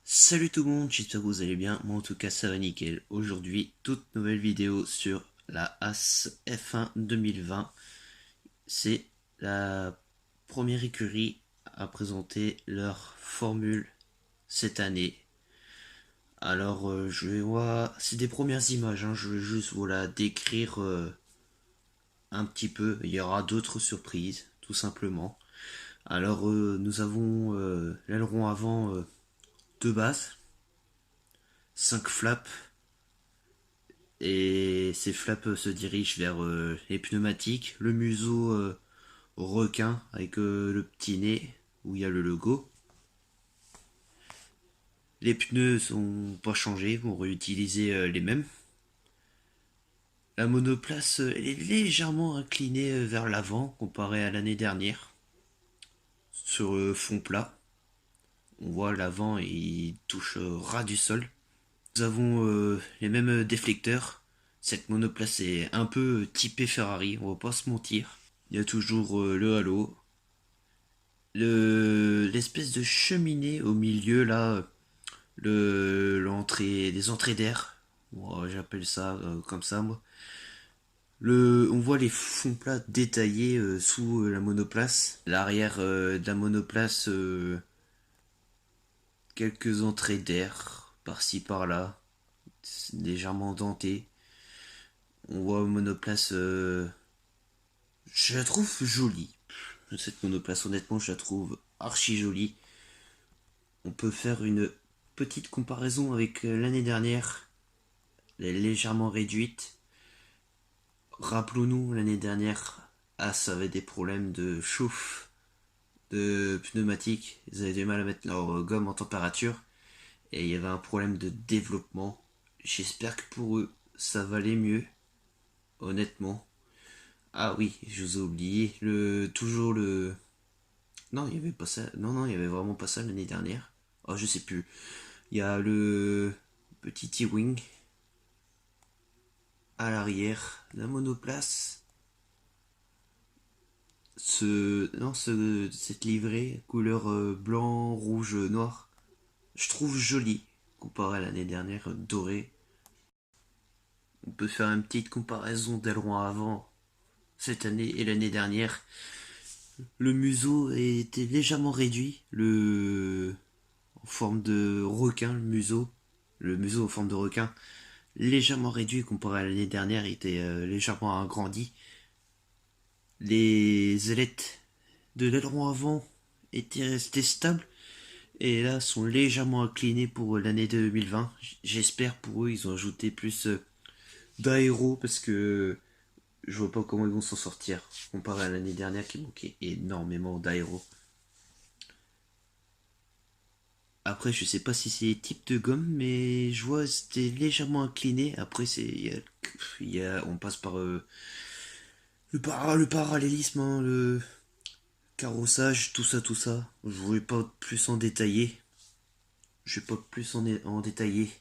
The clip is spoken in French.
Salut tout le monde, j'espère que vous allez bien, moi en tout cas ça va nickel. Aujourd'hui, toute nouvelle vidéo sur la As F1 2020. C'est la première écurie à présenter leur formule cette année. Alors je vais voir, c'est des premières images, hein, je vais juste voilà décrire un petit peu. Il y aura d'autres surprises, tout simplement. Alors nous avons l'aileron avant de base, 5 flaps. Et ces flaps se dirigent vers les pneumatiques, le museau requin avec le petit nez où il y a le logo. Les pneus sont pas changés, vont réutiliser les mêmes. La monoplace est légèrement inclinée vers l'avant comparé à l'année dernière sur fond plat. On voit l'avant il touche ras du sol. Nous avons les mêmes déflecteurs. Cette monoplace est un peu typée Ferrari, on va pas se mentir. Il y a toujours le halo. L'espèce de cheminée au milieu là, l'entrée, les entrées d'air. Moi, j'appelle ça comme ça moi. On voit les fonds plats détaillés sous la monoplace. L'arrière de la monoplace, quelques entrées d'air par-ci par-là, légèrement dentées. On voit une monoplace, je la trouve jolie. Cette monoplace, honnêtement, je la trouve archi jolie. On peut faire une petite comparaison avec l'année dernière. Elle est légèrement réduite. Rappelons-nous, l'année dernière, As avait des problèmes de chauffe, de pneumatique. Ils avaient du mal à mettre leur gomme en température. Et il y avait un problème de développement. J'espère que pour eux, ça va aller mieux. Honnêtement. Ah oui, je vous ai oublié. Toujours le. Non, il y avait pas ça. Non, non, il y avait vraiment pas ça l'année dernière. Oh, je sais plus. Il y a le petit T-Wing à l'arrière, la monoplace, cette livrée couleur blanc, rouge, noir, je trouve jolie comparé à l'année dernière dorée. On peut faire une petite comparaison d'aileron avant cette année et l'année dernière. Le museau était légèrement réduit, le en forme de requin, le museau en forme de requin, légèrement réduit comparé à l'année dernière, il était légèrement agrandi. Les ailettes de l'aileron avant étaient restées stables et là sont légèrement inclinées pour l'année 2020. J'espère pour eux ils ont ajouté plus d'aéro parce que je vois pas comment ils vont s'en sortir comparé à l'année dernière qui manquait énormément d'aéro. Après je sais pas si c'est type de gomme mais je vois c'était légèrement incliné. Après c'est on passe par le parallélisme, hein, le carrossage, tout ça, tout ça. Je voulais pas plus en détailler. Je vais pas plus en détailler.